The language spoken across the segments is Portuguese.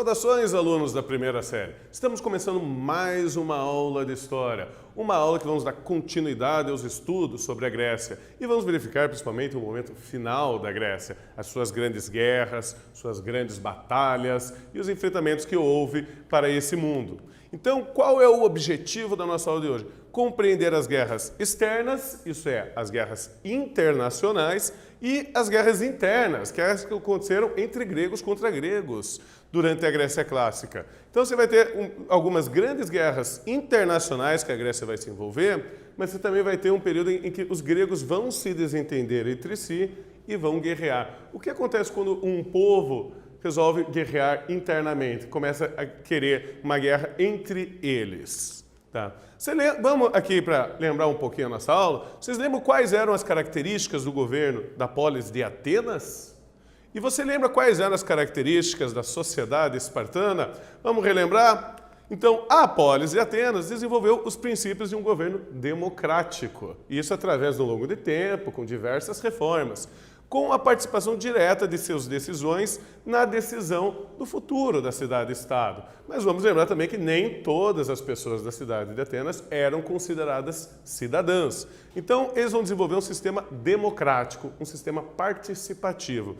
Saudações, alunos da primeira série! Estamos começando mais uma aula de História, uma aula que vamos dar continuidade aos estudos sobre a Grécia e vamos verificar principalmente o momento final da Grécia, as suas grandes guerras, suas grandes batalhas e os enfrentamentos que houve para esse mundo. Então, qual é o objetivo da nossa aula de hoje? Compreender as guerras externas, isso é, as guerras internacionais, e as guerras internas, guerras que aconteceram entre gregos contra gregos durante a Grécia Clássica. Então você vai ter algumas grandes guerras internacionais que a Grécia vai se envolver, mas você também vai ter um período em que os gregos vão se desentender entre si e vão guerrear. O que acontece quando um povo resolve guerrear internamente, começa a querer uma guerra entre eles? Tá. Vamos aqui para lembrar um pouquinho a nossa aula. Vocês lembram quais eram as características do governo da polis de Atenas? E você lembra quais eram as características da sociedade espartana? Vamos relembrar? Então, a polis de Atenas desenvolveu os princípios de um governo democrático. Isso através do longo de tempo, com diversas reformas, com a participação direta de suas decisões na decisão do futuro da cidade-estado. Mas vamos lembrar também que nem todas as pessoas da cidade de Atenas eram consideradas cidadãs. Então, eles vão desenvolver um sistema democrático, um sistema participativo.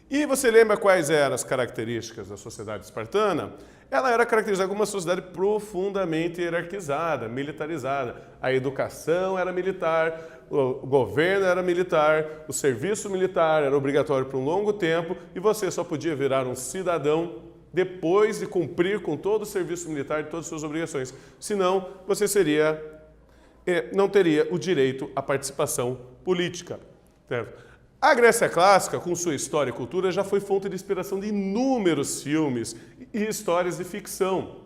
E você lembra quais eram as características da sociedade espartana? Ela era caracterizada como uma sociedade profundamente hierarquizada, militarizada. A educação era militar, o governo era militar, o serviço militar era obrigatório por um longo tempo e você só podia virar um cidadão depois de cumprir com todo o serviço militar e todas as suas obrigações. Senão, você não teria o direito à participação política. Certo? A Grécia Clássica, com sua história e cultura, já foi fonte de inspiração de inúmeros filmes e histórias de ficção.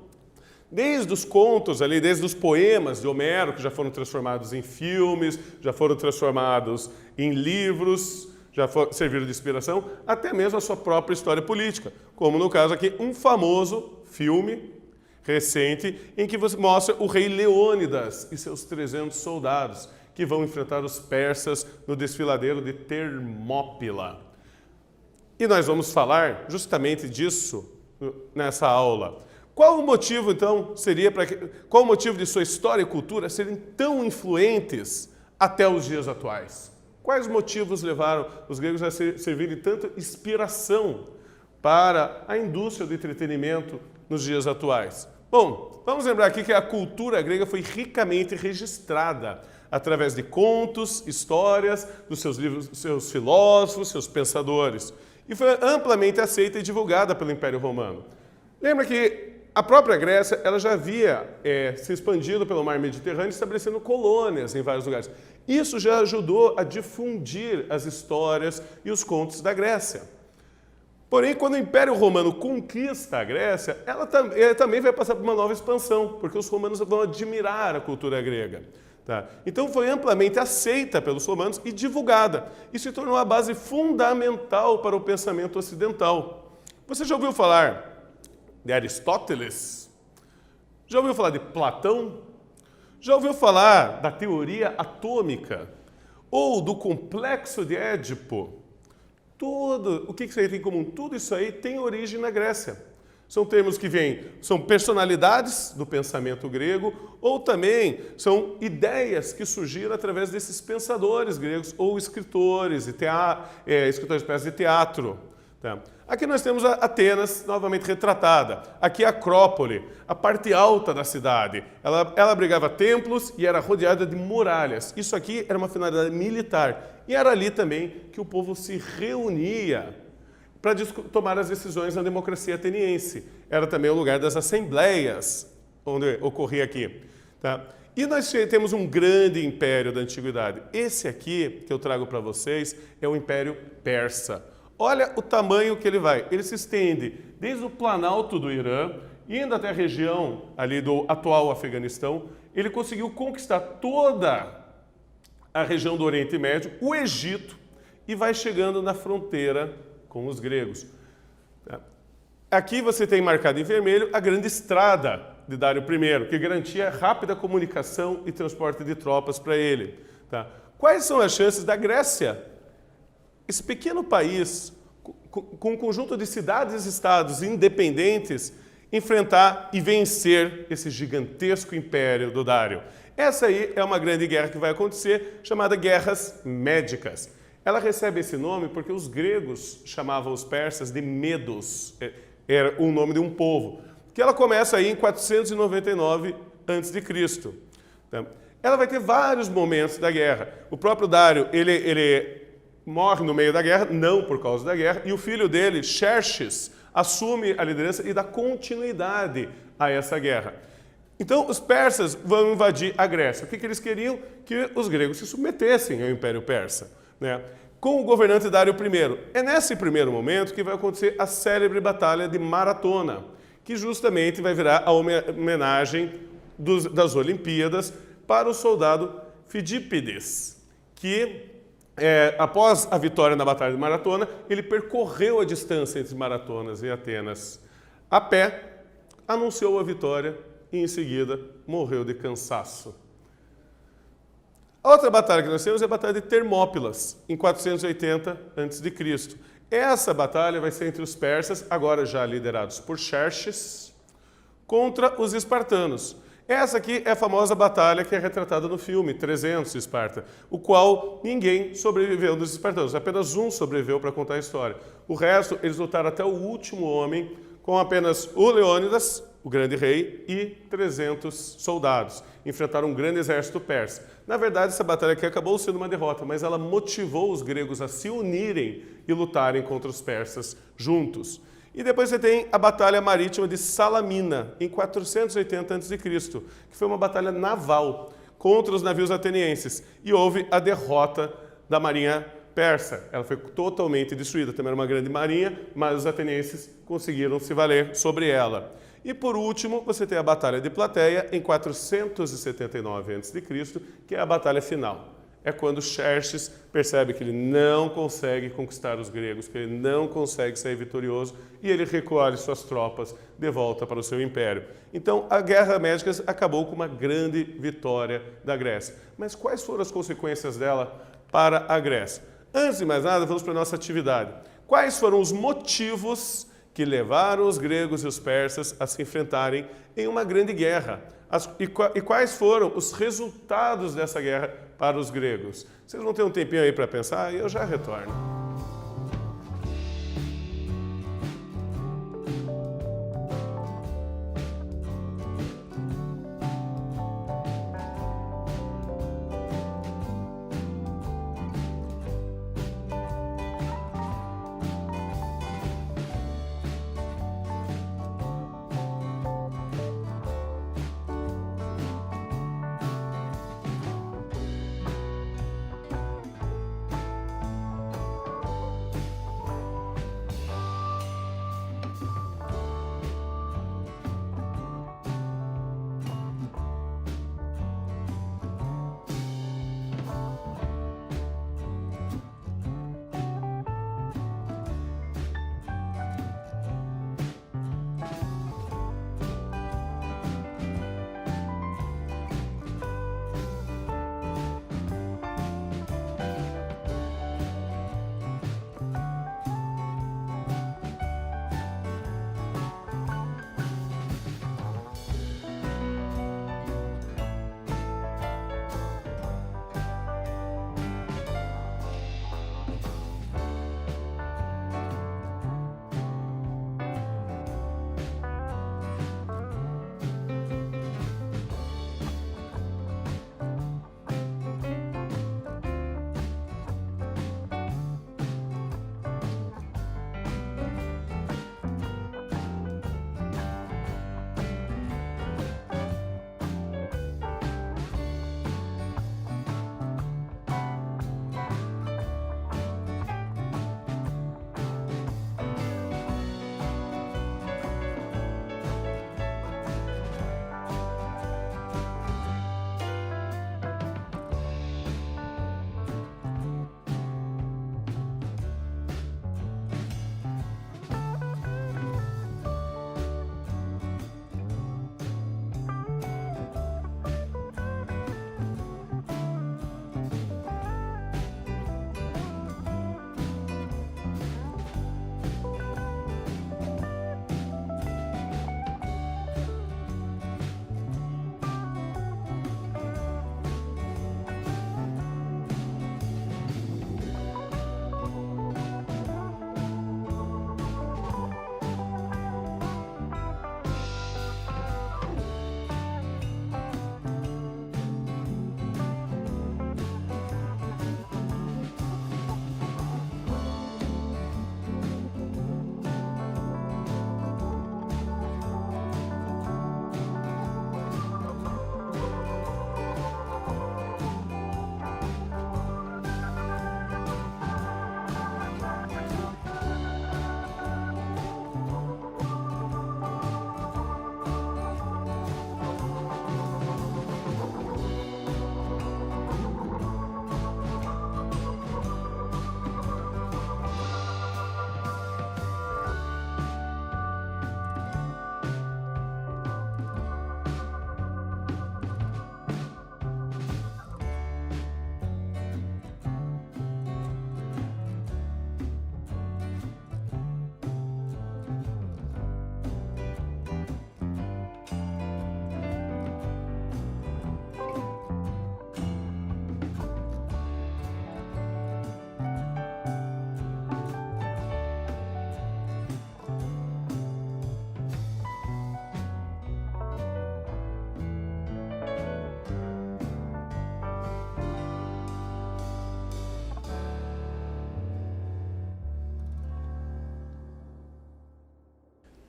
Desde os contos ali, desde os poemas de Homero, que já foram transformados em filmes, já foram transformados em livros, serviram de inspiração, até mesmo a sua própria história política, como no caso aqui, um famoso filme recente em que você mostra o rei Leônidas e seus 300 soldados, que vão enfrentar os persas no desfiladeiro de Termópila. E nós vamos falar justamente disso nessa aula. Qual o motivo, então, qual o motivo de sua história e cultura serem tão influentes até os dias atuais? Quais motivos levaram os gregos a servirem de tanta inspiração para a indústria do entretenimento nos dias atuais? Bom, vamos lembrar aqui que a cultura grega foi ricamente registrada através de contos, histórias, dos seus livros, seus filósofos, seus pensadores, e foi amplamente aceita e divulgada pelo Império Romano. Lembra que a própria Grécia ela já havia se expandido pelo mar Mediterrâneo, estabelecendo colônias em vários lugares. Isso já ajudou a difundir as histórias e os contos da Grécia. Porém, quando o Império Romano conquista a Grécia, ela também vai passar por uma nova expansão, porque os romanos vão admirar a cultura grega. Tá? Então foi amplamente aceita pelos romanos e divulgada, e se tornou a base fundamental para o pensamento ocidental. Você já ouviu falar de Aristóteles? Já ouviu falar de Platão? Já ouviu falar da teoria atômica? Ou do complexo de Édipo? O que isso aí tem em comum? Tudo isso aí tem origem na Grécia. São termos que são personalidades do pensamento grego ou também são ideias que surgiram através desses pensadores gregos ou escritores, escritores de peças de teatro. Tá? Aqui nós temos Atenas novamente retratada. Aqui a Acrópole, a parte alta da cidade. Ela abrigava templos e era rodeada de muralhas. Isso aqui era uma finalidade militar. E era ali também que o povo se reunia para tomar as decisões na democracia ateniense. Era também o lugar das assembleias, onde ocorria aqui. Tá? E nós temos um grande império da antiguidade. Esse aqui, que eu trago para vocês, é o Império Persa. Olha o tamanho que ele vai. Ele se estende desde o planalto do Irã, indo até a região ali do atual Afeganistão. Ele conseguiu conquistar toda a região do Oriente Médio, o Egito, e vai chegando na fronteira com os gregos. Aqui você tem marcado em vermelho a grande estrada de Dário I, que garantia rápida comunicação e transporte de tropas para ele. Tá? Quais são as chances da Grécia, esse pequeno país com um conjunto de cidades e estados independentes, enfrentar e vencer esse gigantesco império do Dário. Essa aí é uma grande guerra que vai acontecer, chamada Guerras Médicas. Ela recebe esse nome porque os gregos chamavam os persas de Medos, era o nome de um povo, que ela começa aí em 499 a.C. Ela vai ter vários momentos da guerra. O próprio Dário, ele morre no meio da guerra, não por causa da guerra, e o filho dele, Xerxes, assume a liderança e dá continuidade a essa guerra. Então, os persas vão invadir a Grécia. O que eles queriam? Que os gregos se submetessem ao Império Persa, né? Com o governante Dário I. É nesse primeiro momento que vai acontecer a célebre Batalha de Maratona, que justamente vai virar a homenagem das Olimpíadas para o soldado Fidípides, que após a vitória na Batalha de Maratona, ele percorreu a distância entre Maratonas e Atenas a pé, anunciou a vitória e em seguida morreu de cansaço. A outra batalha que nós temos é a Batalha de Termópilas, em 480 a.C. Essa batalha vai ser entre os persas, agora já liderados por Xerxes, contra os espartanos. Essa aqui é a famosa batalha que é retratada no filme 300 de Esparta, o qual ninguém sobreviveu dos espartanos, apenas um sobreviveu para contar a história. O resto, eles lutaram até o último homem, com apenas o Leônidas, o grande rei, e 300 soldados. Enfrentaram um grande exército persa. Na verdade, essa batalha aqui acabou sendo uma derrota, mas ela motivou os gregos a se unirem e lutarem contra os persas juntos. E depois você tem a Batalha Marítima de Salamina, em 480 a.C., que foi uma batalha naval contra os navios atenienses. E houve a derrota da marinha persa. Ela foi totalmente destruída. Também era uma grande marinha, mas os atenienses conseguiram se valer sobre ela. E por último, você tem a Batalha de Plateia, em 479 a.C., que é a batalha final. É quando Xerxes percebe que ele não consegue conquistar os gregos, que ele não consegue sair vitorioso, e ele recolhe suas tropas de volta para o seu império. Então, a Guerra Médicas acabou com uma grande vitória da Grécia. Mas quais foram as consequências dela para a Grécia? Antes de mais nada, vamos para a nossa atividade. Quais foram os motivos que levaram os gregos e os persas a se enfrentarem em uma grande guerra? E quais foram os resultados dessa guerra para os gregos? Vocês vão ter um tempinho aí para pensar e eu já retorno.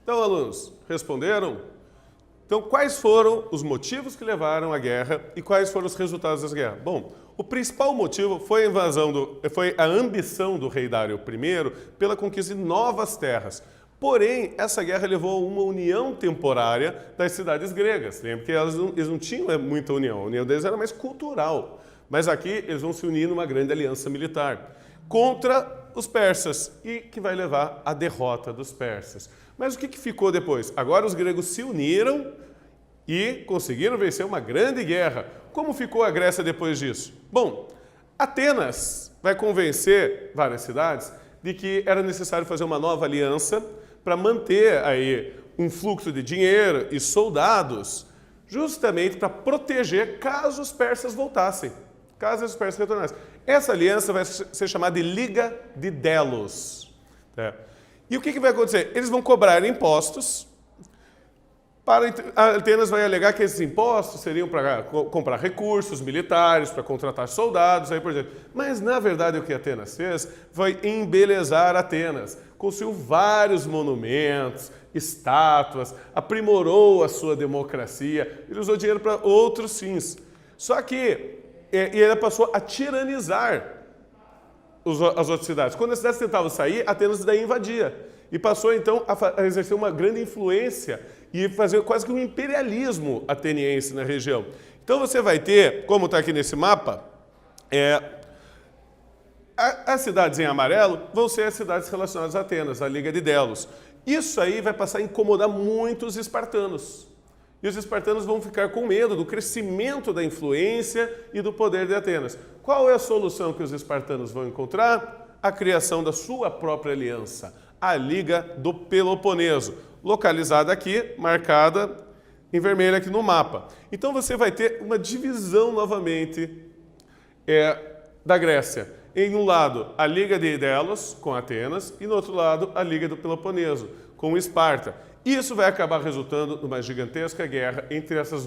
Então, alunos, responderam? Então, quais foram os motivos que levaram à guerra e quais foram os resultados dessa guerra? Bom, o principal motivo foi a ambição do rei Dário I pela conquista de novas terras. Porém, essa guerra levou a uma união temporária das cidades gregas. Lembra que eles não tinham muita união, a união deles era mais cultural. Mas aqui eles vão se unir numa grande aliança militar contra os persas e que vai levar à derrota dos persas. Mas o que ficou depois? Agora os gregos se uniram e conseguiram vencer uma grande guerra. Como ficou a Grécia depois disso? Bom, Atenas vai convencer várias cidades de que era necessário fazer uma nova aliança para manter aí um fluxo de dinheiro e soldados, justamente para proteger caso os persas voltassem, caso os persas retornassem. Essa aliança vai ser chamada de Liga de Delos. E o que vai acontecer? Eles vão cobrar impostos. Atenas vai alegar que esses impostos seriam para comprar recursos militares, para contratar soldados, aí por exemplo. Mas, na verdade, o que Atenas fez foi embelezar Atenas. Construiu vários monumentos, estátuas, aprimorou a sua democracia, ele usou dinheiro para outros fins. Só que ele passou a tiranizar as outras cidades. Quando as cidades tentavam sair, Atenas daí invadia. E passou, então, a exercer uma grande influência e fazer quase que um imperialismo ateniense na região. Então, você vai ter, como está aqui nesse mapa, as cidades em amarelo vão ser as cidades relacionadas a Atenas, a Liga de Delos. Isso aí vai passar a incomodar muito os espartanos. E os espartanos vão ficar com medo do crescimento da influência e do poder de Atenas. Qual é a solução que os espartanos vão encontrar? A criação da sua própria aliança, a Liga do Peloponeso, localizada aqui, marcada em vermelho aqui no mapa. Então você vai ter uma divisão novamente da Grécia. Em um lado, a Liga de Delos, com Atenas, e no outro lado, a Liga do Peloponeso, com Esparta. Isso vai acabar resultando numa gigantesca guerra entre essas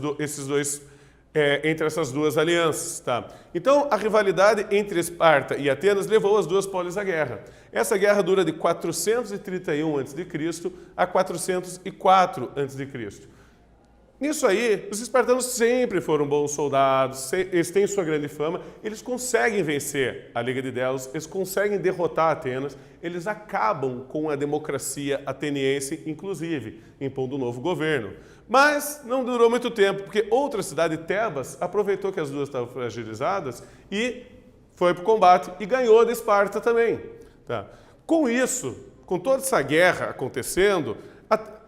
duas alianças. Tá? Então, a rivalidade entre Esparta e Atenas levou as duas polis à guerra. Essa guerra dura de 431 a.C. a 404 a.C. Nisso aí, os espartanos sempre foram bons soldados, eles têm sua grande fama, eles conseguem vencer a Liga de Delos, eles conseguem derrotar Atenas, eles acabam com a democracia ateniense, inclusive, impondo um novo governo. Mas não durou muito tempo, porque outra cidade, Tebas, aproveitou que as duas estavam fragilizadas e foi para o combate e ganhou de Esparta também. Tá? Com isso, com toda essa guerra acontecendo,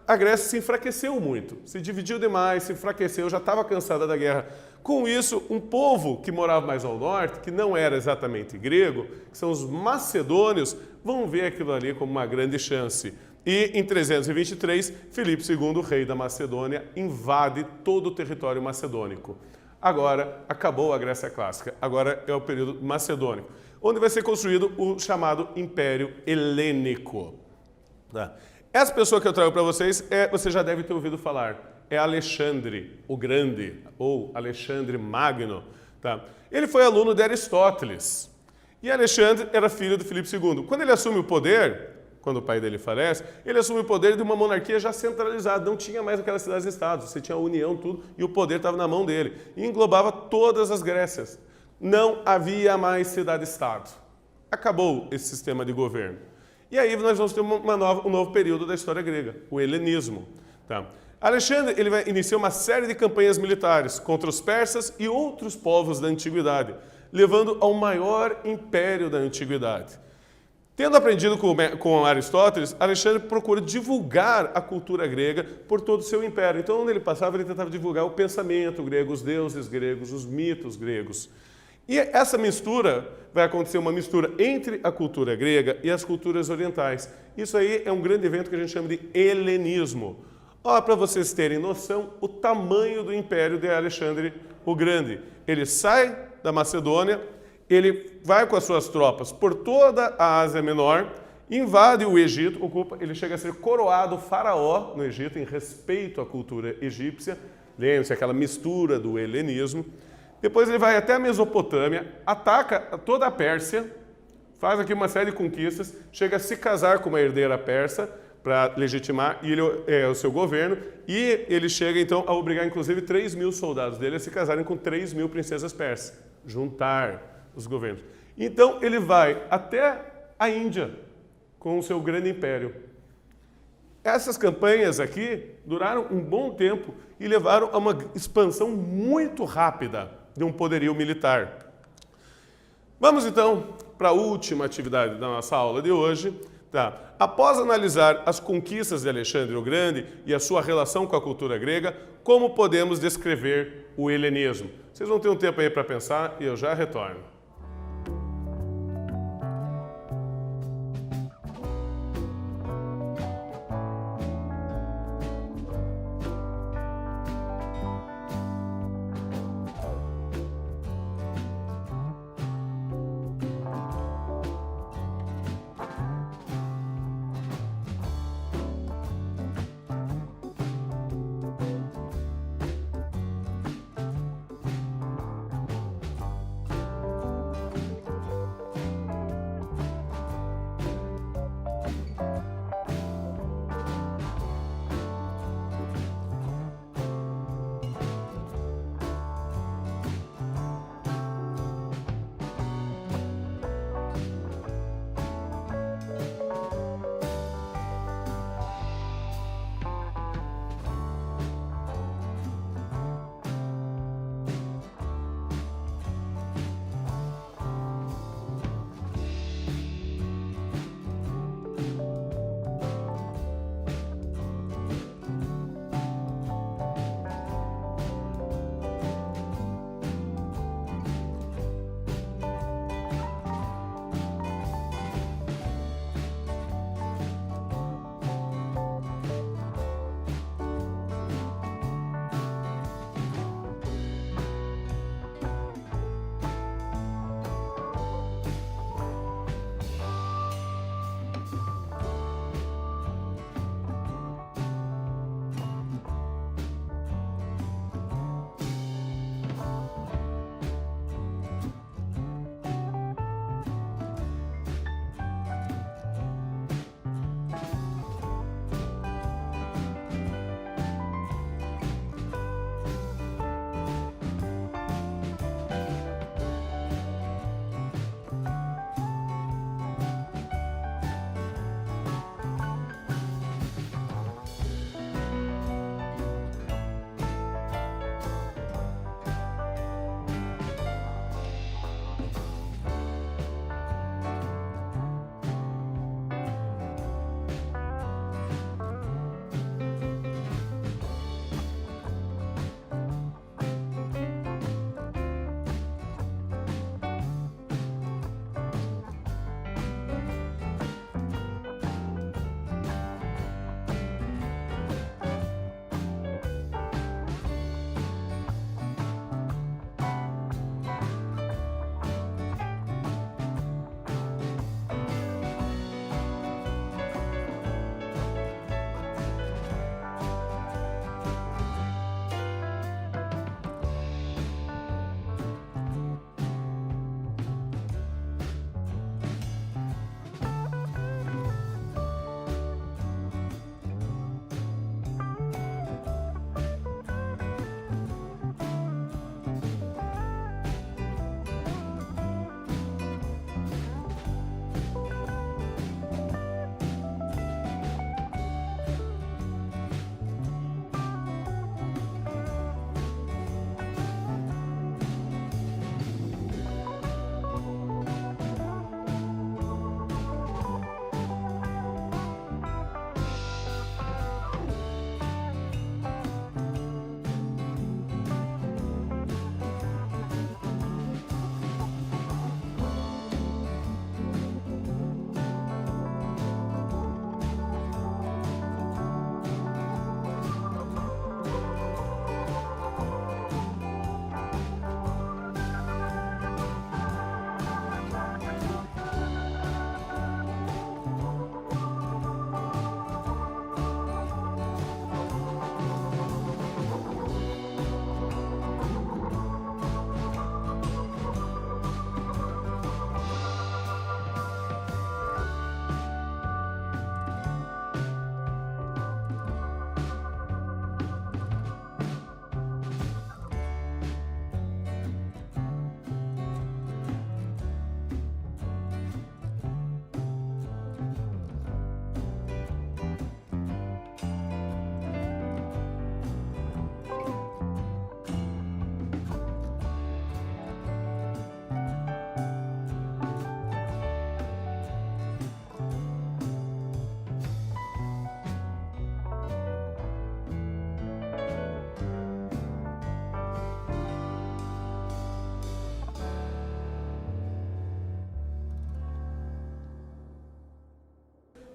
a Grécia se enfraqueceu muito, se dividiu demais, se enfraqueceu, já estava cansada da guerra. Com isso, um povo que morava mais ao norte, que não era exatamente grego, que são os macedônios, vão ver aquilo ali como uma grande chance. E em 323, Filipe II, rei da Macedônia, invade todo o território macedônico. Agora acabou a Grécia Clássica, agora é o período macedônico, onde vai ser construído o chamado Império Helênico. Tá? Essa pessoa que eu trago para vocês, você já deve ter ouvido falar, é Alexandre o Grande, ou Alexandre Magno. Tá? Ele foi aluno de Aristóteles. E Alexandre era filho de Filipe II. Quando ele assume o poder, quando o pai dele falece, ele assume o poder de uma monarquia já centralizada, não tinha mais aquelas cidades-estados, você tinha a união, tudo, e o poder estava na mão dele. E englobava todas as Grécias. Não havia mais cidade-estado. Acabou esse sistema de governo. E aí nós vamos ter um novo período da história grega, o helenismo. Tá? Alexandre ele vai iniciar uma série de campanhas militares contra os persas e outros povos da antiguidade, levando ao maior império da antiguidade. Tendo aprendido com Aristóteles, Alexandre procura divulgar a cultura grega por todo o seu império. Então, onde ele passava, ele tentava divulgar o pensamento grego, os deuses gregos, os mitos gregos. E essa mistura, vai acontecer uma mistura entre a cultura grega e as culturas orientais. Isso aí é um grande evento que a gente chama de helenismo. Olha, para vocês terem noção, o tamanho do império de Alexandre o Grande. Ele sai da Macedônia, ele vai com as suas tropas por toda a Ásia Menor, invade o Egito, ele chega a ser coroado faraó no Egito, em respeito à cultura egípcia. Lembre-se, aquela mistura do helenismo. Depois ele vai até a Mesopotâmia, ataca toda a Pérsia, faz aqui uma série de conquistas, chega a se casar com uma herdeira persa, para legitimar o seu governo, e ele chega então a obrigar inclusive 3.000 soldados dele a se casarem com 3.000 princesas persas, juntar os governos. Então ele vai até a Índia com o seu grande império. Essas campanhas aqui duraram um bom tempo e levaram a uma expansão muito rápida de um poderio militar. Vamos então para a última atividade da nossa aula de hoje. Após analisar as conquistas de Alexandre o Grande e a sua relação com a cultura grega, como podemos descrever o helenismo? Vocês vão ter um tempo aí para pensar e eu já retorno.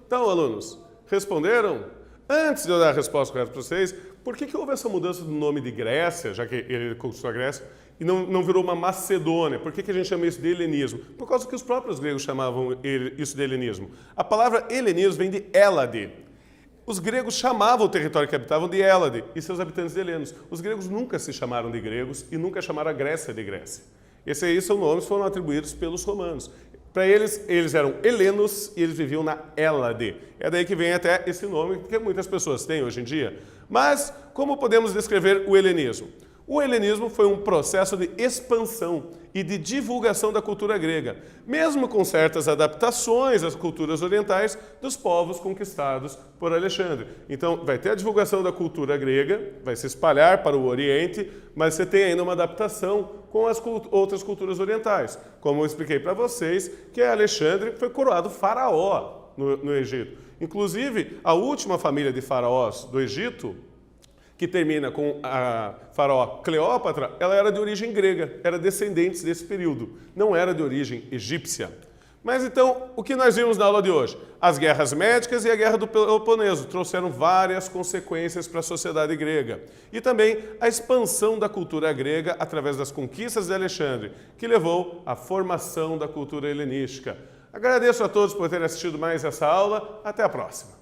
Então, alunos, responderam? Antes de eu dar a resposta correta para vocês, por que houve essa mudança do nome de Grécia, já que ele conquistou a Grécia, e não virou uma Macedônia? Por que a gente chama isso de helenismo? Por causa que os próprios gregos chamavam isso de helenismo. A palavra helenismo vem de Hélade. Os gregos chamavam o território que habitavam de Hélade e seus habitantes de helenos. Os gregos nunca se chamaram de gregos e nunca chamaram a Grécia de Grécia. Esses aí são nomes que foram atribuídos pelos romanos. Para eles eram helenos e eles viviam na Hélade. É daí que vem até esse nome que muitas pessoas têm hoje em dia. Mas como podemos descrever o helenismo? O helenismo foi um processo de expansão e de divulgação da cultura grega, mesmo com certas adaptações às culturas orientais dos povos conquistados por Alexandre. Então, vai ter a divulgação da cultura grega, vai se espalhar para o Oriente, mas você tem ainda uma adaptação com as outras culturas orientais. Como eu expliquei para vocês, que Alexandre foi coroado faraó no Egito. Inclusive, a última família de faraós do Egito, que termina com a faraó Cleópatra, ela era de origem grega, era descendente desse período, não era de origem egípcia. Mas então, o que nós vimos na aula de hoje? As guerras médicas e a guerra do Peloponeso trouxeram várias consequências para a sociedade grega. E também a expansão da cultura grega através das conquistas de Alexandre, que levou à formação da cultura helenística. Agradeço a todos por terem assistido mais essa aula. Até a próxima!